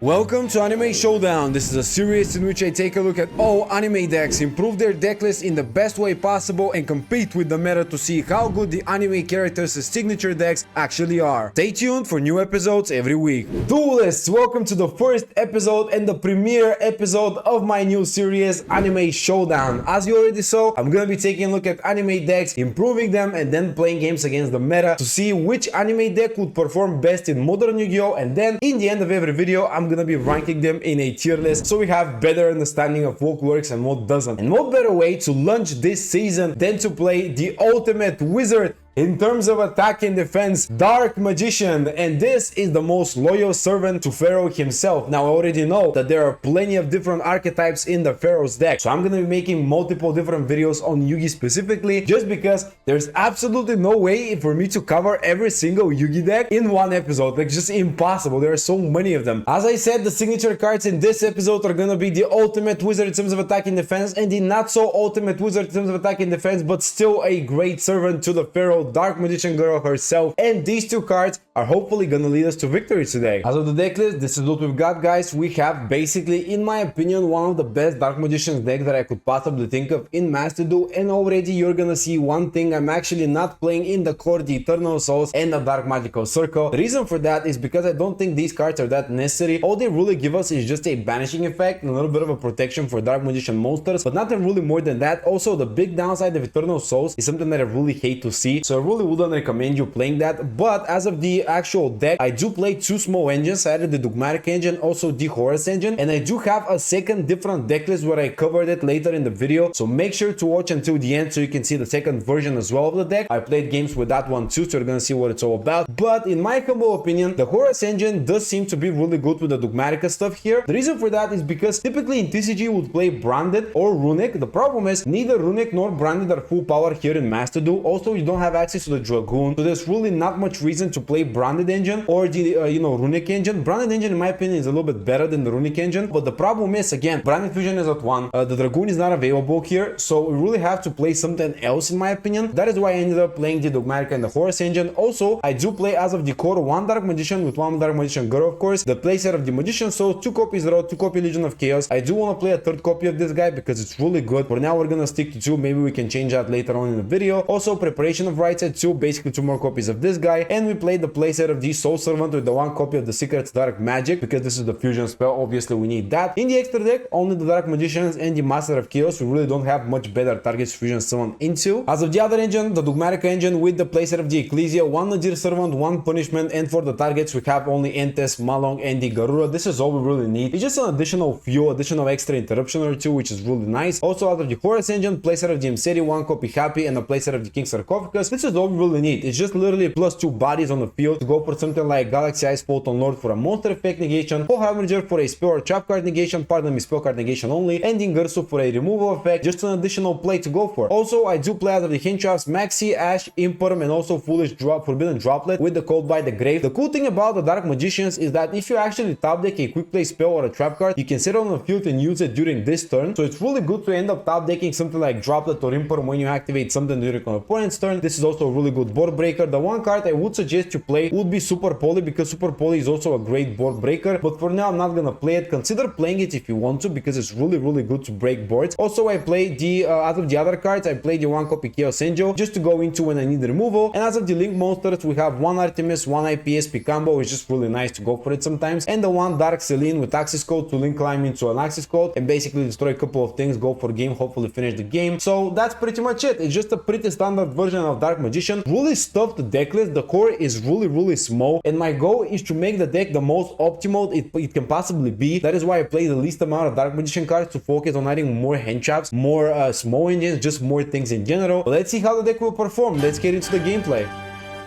Welcome to Anime Showdown. This is a series in which I take a look at all anime decks, improve their decklist in the best way possible, and compete with the meta to see how good the anime characters' signature decks actually are. Stay tuned for new episodes every week. Duelists, welcome to the first episode and the premiere episode of my new series, Anime Showdown. As you already saw, I'm gonna be taking a look at anime decks, improving them, and then playing games against the meta to see which anime deck would perform best in modern Yu-Gi-Oh! And then, in the end of every video, I'm gonna be ranking them in a tier list so we have better understanding of what works and what doesn't. And what better way to launch this season than to play the ultimate wizard in terms of attack and defense, Dark Magician, and this is the most loyal servant to Pharaoh himself. Now I already know that there are plenty of different archetypes in the Pharaoh's deck, so I'm gonna be making multiple different videos on Yugi specifically, just because there's absolutely no way for me to cover every single Yugi deck in one episode. Like, just impossible. There are so many of them. As I said, the signature cards in this episode are gonna be the ultimate wizard in terms of attack and defense, and the not so ultimate wizard in terms of attack and defense, but still a great servant to the Pharaoh, Dark Magician girl herself. And these two cards are hopefully gonna lead us to victory today. As of the deck list, this is what we've got, guys. We have basically, in my opinion, one of the best Dark Magician's decks that I could possibly think of in Master Duel, and already you're gonna see one thing: I'm actually not playing in the core, the Eternal Souls and the Dark Magical Circle. The reason for that is because I don't think these cards are that necessary. All they really give us is just a banishing effect and a little bit of a protection for Dark Magician monsters, but nothing really more than that. Also, the big downside of Eternal Souls is something that I really hate to see, so I really wouldn't recommend you playing that. But as of the actual deck, I do play two small engines. I added the Dogmatic engine, also the Horus engine, and I do have a second different deck list where I covered it later in the video, so make sure to watch until the end so you can see the second version as well of the deck. I played games with that one too, so you're gonna see what it's all about. But in my humble opinion, the Horus engine does seem to be really good with the Dogmatica stuff here. The reason for that is because typically in TCG would play Branded or Runic. The problem is neither Runic nor Branded are full power here in Master Duel. Also, you don't have access to the Dragoon, so there's really not much reason to play Branded engine or the Runic engine. Branded engine, in my opinion, is a little bit better than the Runic engine, but the problem is, again, Branded Fusion is at 1, the Dragoon is not available here, so we really have to play something else, in my opinion. That is why I ended up playing the Dogmatica and the Horus engine. Also, I do play, as of the core, one Dark Magician with one Dark Magician girl, of course, the playset of the Magician Soul, 2 copies Raw, 2 copy Legion of Chaos. I do want to play a third copy of this guy because it's really good. For now, we're gonna stick to 2, maybe we can change that later on in the video. Also, Preparation of Right Set 2, basically 2 more copies of this guy, and we played the playset of the Soul Servant with the 1 copy of the Secrets Dark Magic because this is the fusion spell. Obviously we need that. In the extra deck, only the Dark Magicians and the Master of Chaos. We really don't have much better targets to fusion summon into. As of the other engine, the Dogmatic engine with the playset of the Ecclesia, 1 Nadir Servant, 1 Punishment, and for the targets we have only Entes, Malong, and the Garura. This is all we really need. It's just an additional fuel, additional extra interruption or 2, which is really nice. Also, out of the Horus engine, playset of the Mseri, 1 copy Happy, and a playset of the King Sarcophagus. This is all we really need. It's just literally plus 2 bodies on the field to go for something like Galaxy Ice Photon Lord for a monster effect negation, Ho Harbinger for a spell or trap card negation, pardon me, spell card negation only, and Ingersu for a removal effect, just an additional play to go for. Also, I do play out of the hint traps Maxi, Ash, Imperm, and also Foolish Drop, Forbidden Droplet with the Cold by the Grave. The cool thing about the Dark Magicians is that if you actually top deck a quick play spell or a trap card, you can sit on the field and use it during this turn, so it's really good to end up top decking something like Droplet or Imperm when you activate something during an opponent's turn. This is also a really good board breaker. The one card I would suggest you play would be Super Poly, because Super Poly is also a great board breaker, but for now I'm not gonna play it. Consider playing it if you want to, because it's really good to break boards. Also, I play the out of the other cards, I play the 1 copy Chaos Senjo just to go into when I need removal. And as of the Link monsters, we have 1 Artemis, 1 IPS Picambo, which is just really nice to go for it sometimes, and the 1 Dark Celine with Axis Code to link climb into an Axis Code and basically destroy a couple of things, go for game, hopefully finish the game. So that's pretty much it. It's just a pretty standard version of Dark Magician. Really stuffed deck list. The core is really small, and my goal is to make the deck the most optimal it can possibly be. That is why I play the least amount of Dark Magician cards, to focus on adding more hand traps, more small engines, just more things in general. But let's see how the deck will perform. Let's get into the gameplay.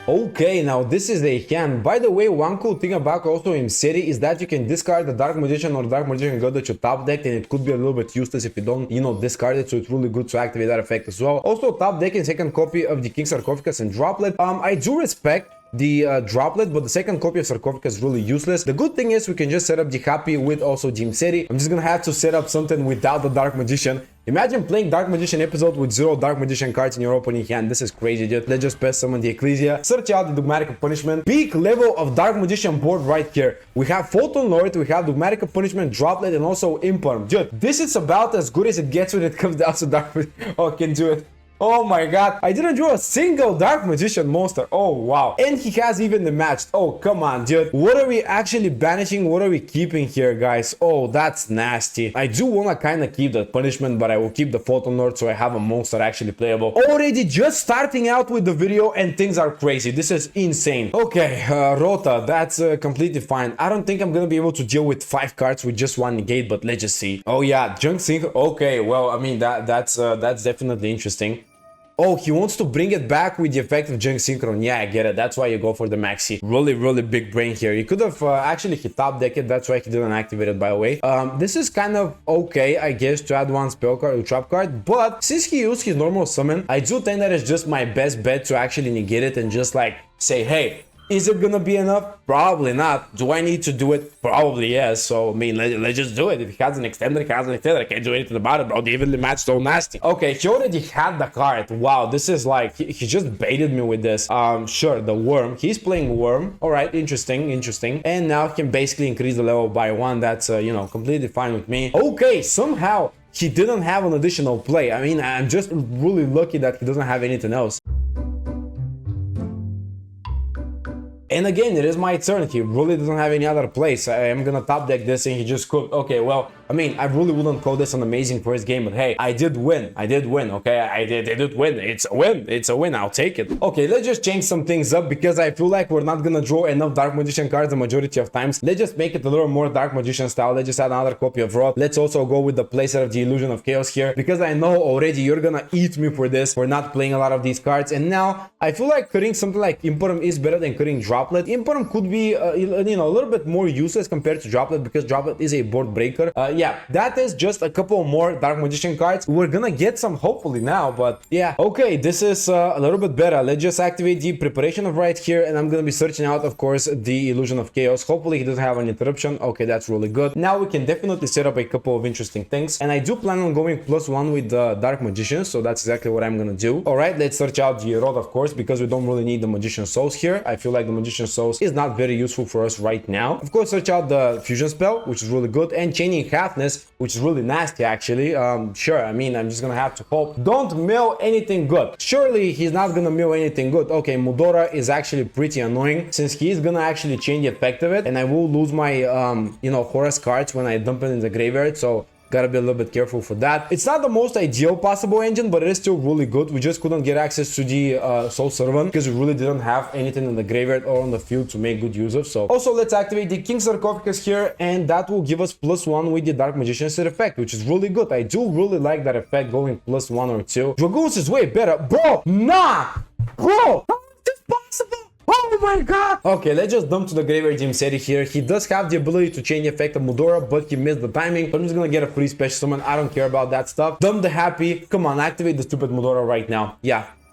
Okay, now this is a hand. By the way, one cool thing about also in City is that you can discard the Dark Magician or Dark Magician God that you top decked, and it could be a little bit useless if you don't, discard it, so it's really good to activate that effect as well. Also, top decking second copy of the King Sarcophagus and Droplet. I do respect the droplet, but the second copy of Sarcophagus is really useless. The good thing is we can just set up the Happy with also Jim City. I'm just gonna have to set up something without the Dark Magician. Imagine playing Dark Magician episode with 0 Dark Magician cards in your opening hand. This is crazy, dude. Let's just pass summon the Ecclesia, search out the Dogmatic Punishment. Peak level of Dark Magician board right here. We have Photon Lord, we have Dogmatic Punishment, Droplet, and also Imperm. Dude, this is about as good as it gets when it comes down to Dark Magician. Oh, I can do it. Oh my god, I didn't draw a single Dark Magician monster. Oh wow. And he has even the matched. Oh, come on, dude. What are we actually banishing? What are we keeping here, guys? Oh, that's nasty. I do want to kind of keep that punishment, but I will keep the Photon Lord so I have a monster actually playable. Already just starting out with the video and things are crazy. This is insane. Okay, Rota, that's completely fine. I don't think I'm gonna be able to deal with 5 cards with just 1 negate, but let's just see. Oh yeah, Junk Synchro. Okay, well, I mean, that's definitely interesting. Oh, he wants to bring it back with the effect of Junk Synchron. Yeah, I get it. That's why you go for the Maxi. Really big brain here. You could have actually hit top deck it. That's why he didn't activate it, by the way. This is kind of okay, I guess, to add 1 spell card or trap card. But since he used his normal summon, I do think that is just my best bet to actually negate it and just like say, hey, is it gonna be enough? Probably not. Do I need to do it? Probably yes. So, I mean, let's just do it. If he has an extender, he has an extender. I can't do anything about it, bro. The evenly match so nasty. Okay, he already had the card. Wow, this is like, he just baited me with this. Sure, the Worm. He's playing Worm. All right, interesting. And now he can basically increase the level by 1. That's, you know, completely fine with me. Okay, somehow he didn't have an additional play. I mean, I'm just really lucky that he doesn't have anything else. And again, it is my turn. He really doesn't have any other place. I am gonna top deck this and he just cooked. Okay, well, I mean, I really wouldn't call this an amazing first game, but hey, I did win, okay? I did win. It's a win, I'll take it. Okay, let's just change some things up because I feel like we're not gonna draw enough Dark Magician cards the majority of times. Let's just make it a little more Dark Magician style. Let's just add another copy of Rot. Let's also go with the playset of the Illusion of Chaos here because I know already you're gonna eat me for this, for not playing a lot of these cards. And now, I feel like cutting something like Imperm is better than cutting Droplet. Imperm could be, you know, a little bit more useless compared to Droplet because Droplet is a board breaker. Yeah, that is just a couple more Dark Magician cards. We're gonna get some hopefully now, but yeah. Okay, this is a little bit better. Let's just activate the Preparation of Right here, and I'm gonna be searching out, of course, the Illusion of Chaos. Hopefully he doesn't have an interruption. Okay, that's really good. Now we can definitely set up a couple of interesting things, and I do plan on going +1 with the Dark Magician, so that's exactly what I'm gonna do. All right, let's search out the Rod, of course, because we don't really need the Magician Souls here. I feel like the Magician Souls is not very useful for us right now. Of course, search out the Fusion spell, which is really good, and Chaining Halfness, which is really nasty actually. Sure, I mean, I'm just gonna have to hope. Don't mill anything good. Surely he's not gonna mill anything good. Okay, Mudora is actually pretty annoying since he's gonna actually change the effect of it, and I will lose my you know, Horus cards when I dump it in the graveyard, so gotta be a little bit careful for that. It's not the most ideal possible engine, but it is still really good. We just couldn't get access to the Soul Servant because we really didn't have anything in the graveyard or on the field to make good use of. So also let's activate the King Sarcophagus here, and that will give us +1 with the Dark Magician set effect, which is really good. I do really like that effect going +1 or 2. Dragoons is way better. Bro, nah! Bro, how is this possible? Oh my god! Okay, let's just dump to the graveyard Jim City here. He does have the ability to change the effect of Mudora, but he missed the timing. So I'm just gonna get a free special summon. I don't care about that stuff. Dump the Happy. Come on, activate the stupid Mudora right now.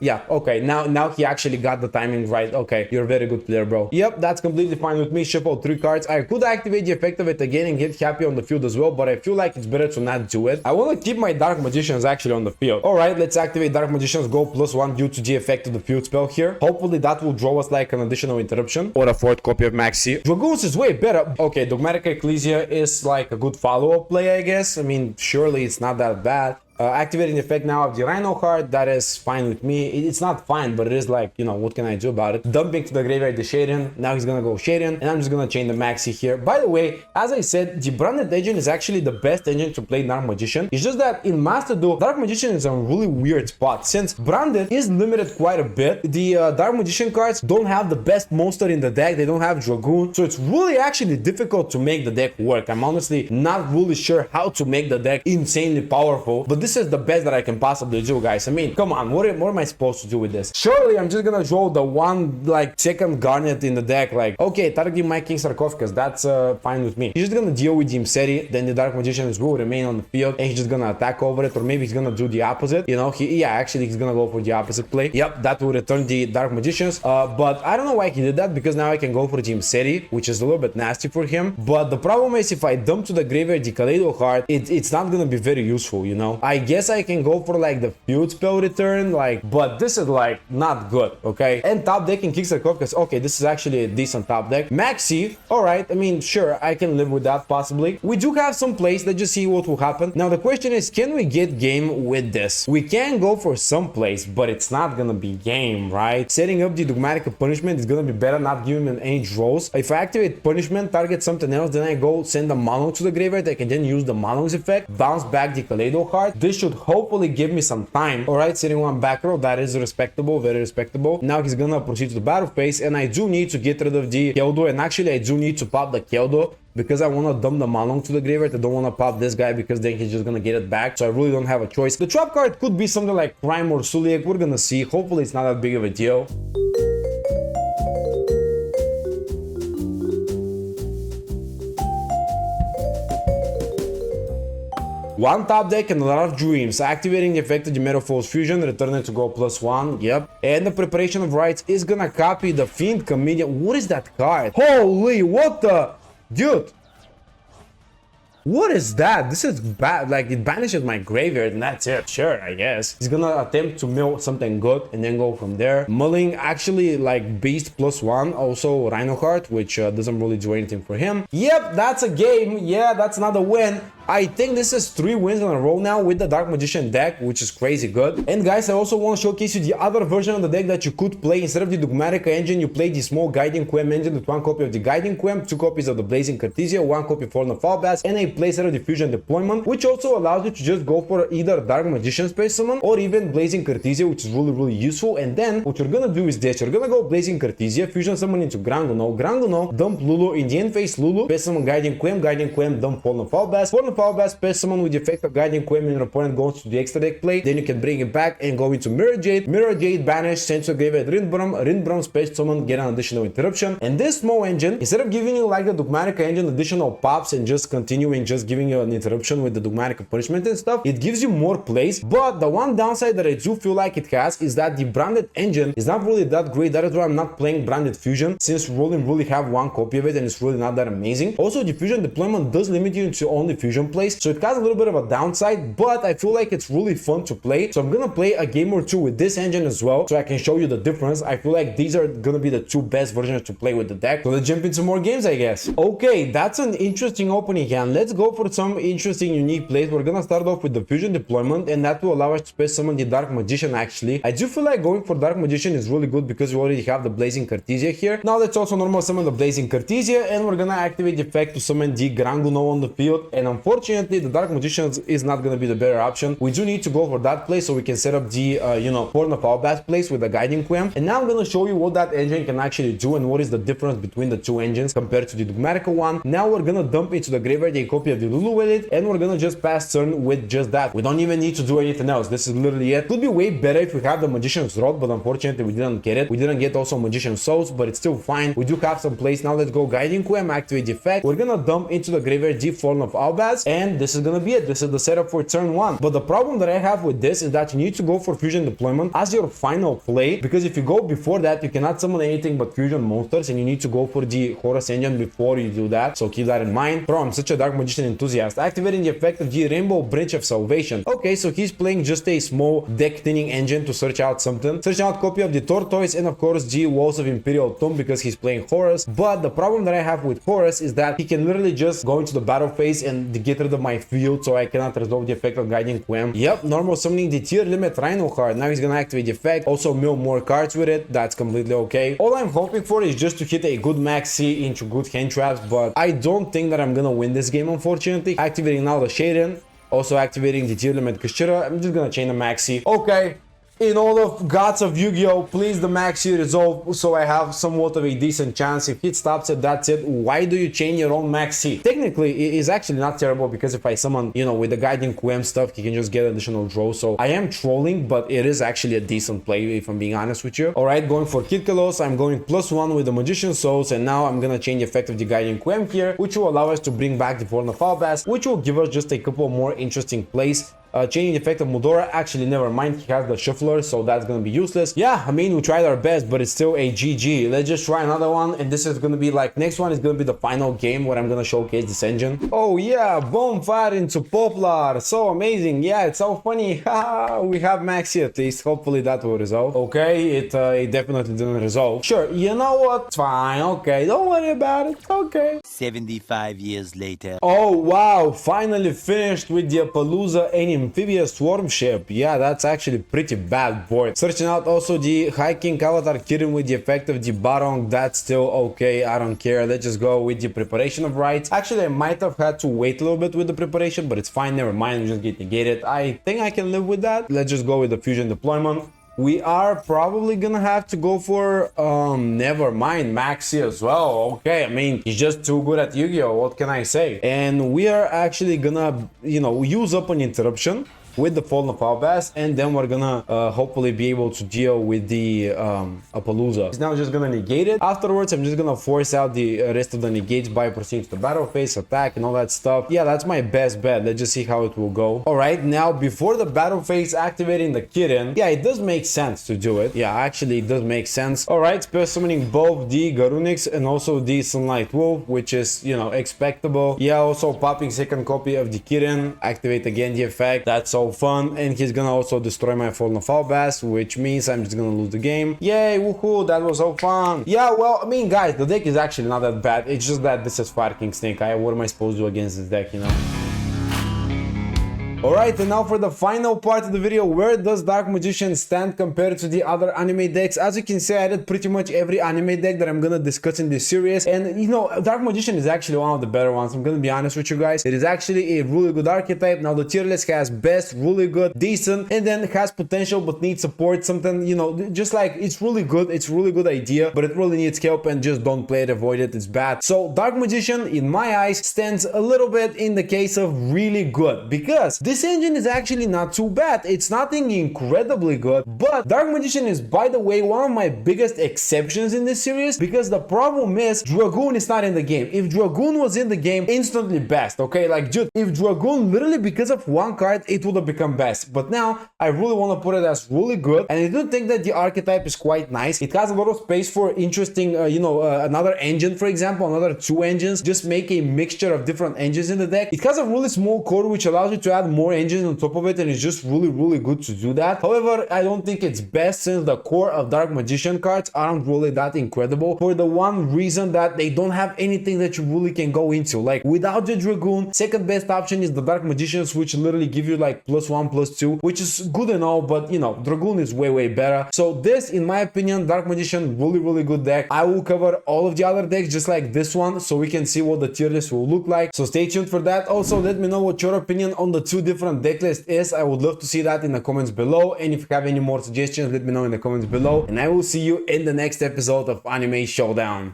Yeah, okay, now he actually got the timing right. Okay, you're a very good player, bro. Yep, that's completely fine with me. Shuffle 3 cards. I could activate the effect of it again and get Happy on the field as well, but I feel like it's better to not do it. I want to keep my Dark Magicians actually on the field. Alright, let's activate Dark Magicians, go +1 due to the effect of the field spell here. Hopefully that will draw us like an additional interruption or a 4th copy of Maxi. Dragoons is way better. Okay, Dogmatic Ecclesia is like a good follow-up play, I guess. I mean, surely it's not that bad. Activating the effect now of the Rhino card, that is fine with me. It's not fine, but it is like, you know, what can I do about it? Dumping to the graveyard the Showdown. Now he's gonna go Showdown, and I'm just gonna chain the Maxi here. By the way, as I said, the branded engine is actually the best engine to play Dark Magician. It's just that in Master Duel, Dark Magician is a really weird spot. Since branded is limited quite a bit, the Dark Magician cards don't have the best monster in the deck. They don't have Dragoon, so it's really actually difficult to make the deck work. I'm honestly not really sure how to make the deck insanely powerful, but this this is the best that I can possibly do, guys. I mean, come on, what am I supposed to do with this? Surely I'm just gonna draw the one, like, second Garnet in the deck, like, okay, target my King Sarcophagus, that's fine with me. He's just gonna deal with Jimseri, then the Dark Magicians will remain on the field, and he's just gonna attack over it, or maybe he's gonna do the opposite, you know, actually he's gonna go for the opposite play. Yep, that will return the Dark Magicians, but I don't know why he did that, because now I can go for Jimseri, which is a little bit nasty for him, but the problem is if I dump to the graveyard the Kaleido card, it's not gonna be very useful, you know. I guess I can go for like the field spell return, like, but this is like not good, okay? And top deck in King Sarcophagus, okay, this is actually a decent top deck. Maxi, alright, I mean, sure, I can live with that possibly. We do have some plays, let's just see what will happen. Now the question is, can we get game with this? We can go for some plays, but it's not gonna be game, right? Setting up the Dogmatic Punishment is gonna be better, not giving him any draws. If I activate Punishment, target something else, then I go send the Mono to the graveyard, I can then use the Mono's effect, bounce back the Kaleido card. This should hopefully give me some time. Alright, sitting one back row, that is respectable, very respectable. Now he's gonna proceed to the battle phase, and I do need to get rid of the Keldo, and actually I do need to pop the Keldo because I want to dump the Malong to the graveyard. I don't want to pop this guy because then he's just gonna get it back, so I really don't have a choice. The trap card could be something like Prime or Suliek, we're gonna see. Hopefully it's not that big of a deal. One top deck and a lot of dreams. Activating the effect of the Metaphor's Fusion, returning to go +1. Yep. And the Preparation of Rites is gonna copy the Fiend Comedian. What is that card? Holy, what the? Dude. What is that? This is bad. Like, it banishes my graveyard and that's it. Sure, I guess. He's gonna attempt to mill something good and then go from there. Mulling actually like Beast +1. Also Rhino Heart, which doesn't really do anything for him. Yep, that's a game. Yeah, that's another win. I think this is 3 wins in a row now with the Dark Magician deck, which is crazy good. And guys, I also want to showcase you the other version of the deck that you could play. Instead of the Dogmatica engine, you play the small Guiding Quem engine with 1 copy of the Guiding Quem, 2 copies of the Blazing Cartesia, 1 copy for the Fallbass, and a playset of the Fusion Deployment, which also allows you to just go for either Dark Magician Space Summon or even Blazing Cartesia, which is really useful. And then what you're gonna do is this: you're gonna go Blazing Cartesia, Fusion Summon into Granguno, dump Lulu, in the end phase Lulu, Space Summon Guiding Quem, dump Fallen Fallbass, Space Summon with the effect of Guiding Quem, and your opponent goes to the extra deck play. Then you can bring it back and go into Mirror Jade, banish, send to the graveyard Rindbrum, Space Summon, get an additional interruption. And this small engine, instead of giving you like the Dogmatica engine additional pops and just continuing just giving you an interruption with the Dogmatica Punishment and stuff, it gives you more plays. But the one downside that I do feel like it has is that the branded engine is not really that great. That is why I'm not playing branded Fusion, since we really have 1 copy of it and it's really not that amazing. Also, the Fusion Deployment does limit you to only Fusion plays, so it has a little bit of a downside, but I feel like it's really fun to play. So I'm gonna play a game or 2 with this engine as well, so I can show you the difference. I feel like these are gonna be the 2 best versions to play with the deck. So let's jump into more games, I guess. Okay, that's an interesting opening hand. Let's go for some interesting unique plays. We're gonna start off with the Fusion Deployment, and that will allow us to Space Summon the Dark Magician. Actually, I do feel like going for Dark Magician is really good because we already have the Blazing Cartesia here. Now let's also normal summon the Blazing Cartesia, and we're gonna activate the effect to summon the Granguno on the field. And unfortunately, the Dark Magician is not gonna be the better option. We do need to go for that play so we can set up the Horn of Fallbass place with the Guiding Quem. And now I'm gonna show you what that engine can actually do and what is the difference between the 2 engines compared to the Dogmatica one. Now we're gonna dump into the graveyard a copy of the Lulu with it, and we're gonna just pass turn with just that. We don't even need to do anything else. This is literally it. Could be way better if we have the Magician's Rod, but unfortunately we didn't get it. We didn't get also Magician's Souls, but it's still fine. We do have some plays. Now let's go Guiding Quem, activate the effect. We're gonna dump into the graveyard the Fallen of Albaz, and this is gonna be it. This is the setup for turn 1. But the problem that I have with this is that you need to go for Fusion Deployment as your final play, because if you go before that, you cannot summon anything but Fusion monsters, and you need to go for the Horus engine before you do that. So keep that in mind. Bro, I'm such a Dark Magician enthusiast. Activating the effect of the Rainbow Branch of Salvation. Okay, so he's playing just a small deck thinning engine to search out something. Search out copy of the Tortoise and of course the Walls of Imperial Tomb because he's playing Horus. But the problem that I have with Horus is that he can literally just go into the battle phase and get rid of my field, so I cannot resolve the effect of Guiding Quem. Yep, normal summoning the tier limit Rhino card. Now he's gonna activate the effect, also mill more cards with it. That's completely okay. All I'm hoping for is just to hit a good maxi into good hand traps, but I don't think that I'm gonna win this game, unfortunately. Activating now the Showdown, also activating the tier limit Kashira. I'm just gonna chain the maxi. Okay, In all of Gods of Yu-Gi-Oh, please the Maxi resolve so I have somewhat of a decent chance. If it stops it, that's it. Why do you chain your own Maxi? Technically, it is actually not terrible because if I summon, you know, with the Guiding Quem stuff, he can just get additional draw. So I am trolling, but it is actually a decent play if I'm being honest with you. Alright, going for Kid Kalos, I'm going +1 with the Magician Souls, and now I'm gonna change the effect of the Guiding Quem here, which will allow us to bring back the Form of Albas, which will give us just a couple more interesting plays. Changing the effect of Mudora, actually never mind, he has the Shuffler, so that's gonna be useless. Yeah, I mean, we tried our best, but it's still a GG. Let's just try another one, and this is gonna be like, next one is gonna be the final game where I'm gonna showcase this engine. Oh yeah, Bonfire into Poplar, so amazing. Yeah, it's so funny. We have Maxi at least, hopefully that will resolve. Okay, it definitely didn't resolve. Sure, you know what, fine, okay, don't worry about it, okay. 75 years later. Oh wow, finally finished with the Appaloosa and Amphibious Swarm Ship. Yeah, that's actually pretty bad board. Searching out also the High King Avatar Kirin with the effect of the Barong, that's still okay, I don't care. Let's just go with the Preparation of Rites. Actually, I might have had to wait a little bit with the preparation, but it's fine, never mind, just get negated. I think I can live with that. Let's just go with the Fusion Deployment. We are probably gonna have to go for never mind, Maxi as well. Okay, I mean, he's just too good at Yu-Gi-Oh, what can I say? And we are actually gonna, you know, use up an interruption with the Fallen of Albas, and then we're gonna hopefully be able to deal with the Appaloosa. He's now just gonna negate it. Afterwards, I'm just gonna force out the rest of the negates by proceeding to the battle phase, attack, and all that stuff. Yeah, that's my best bet. Let's just see how it will go. Alright, now before the battle phase, activating the Kirin. Yeah, it does make sense to do it. Yeah, actually, it does make sense. Alright, special summoning both the Garunix and also the Sunlight Wolf, which is, you know, expectable. Yeah, also popping second copy of the Kirin. Activate again the effect. That's so fun, and he's gonna also destroy my Fallen of Albas, which means I'm just gonna lose the game. Yay, woohoo, that was so fun. Yeah, well, I mean, guys, the deck is actually not that bad. It's just that this is Fire King Snake. What am I supposed to do against this deck, you know? Alright, and now for the final part of the video, where does Dark Magician stand compared to the other anime decks? As you can see, I did pretty much every anime deck that I'm gonna discuss in this series, and you know, Dark Magician is actually one of the better ones. I'm gonna be honest with you guys. It is actually a really good archetype. Now the tier list has best, really good, decent, and then has potential but needs support, something, you know, just like, it's really good, it's really good idea, but it really needs help, and just don't play it, avoid it, it's bad. So Dark Magician, in my eyes, stands a little bit in the case of really good, because this engine is actually not too bad. It's nothing incredibly good, but Dark Magician is, by the way, one of my biggest exceptions in this series, because the problem is Dragoon is not in the game. If Dragoon was in the game, instantly best, okay? Like, dude, if Dragoon, literally because of one card, it would have become best, but now I really want to put it as really good, and I do think that the archetype is quite nice. It has a lot of space for interesting, you know, another engine, for example, another 2 engines, just make a mixture of different engines in the deck. It has a really small core, which allows you to add more engines on top of it, and it's just really good to do that. However, I don't think it's best, since the core of Dark Magician cards aren't really that incredible, for the one reason that they don't have anything that you really can go into. Like, without the Dragoon, second best option is the Dark Magicians, which literally give you like +1, +2, which is good and all, but you know, Dragoon is way better. So this, in my opinion, Dark Magician, really good deck. I will cover all of the other decks just like this one, so we can see what the tier list will look like, so stay tuned for that. Also, let me know what your opinion on the 2 different deck lists is. I would love to see that in the comments below, and if you have any more suggestions, let me know in the comments below, and I will see you in the next episode of Anime Showdown.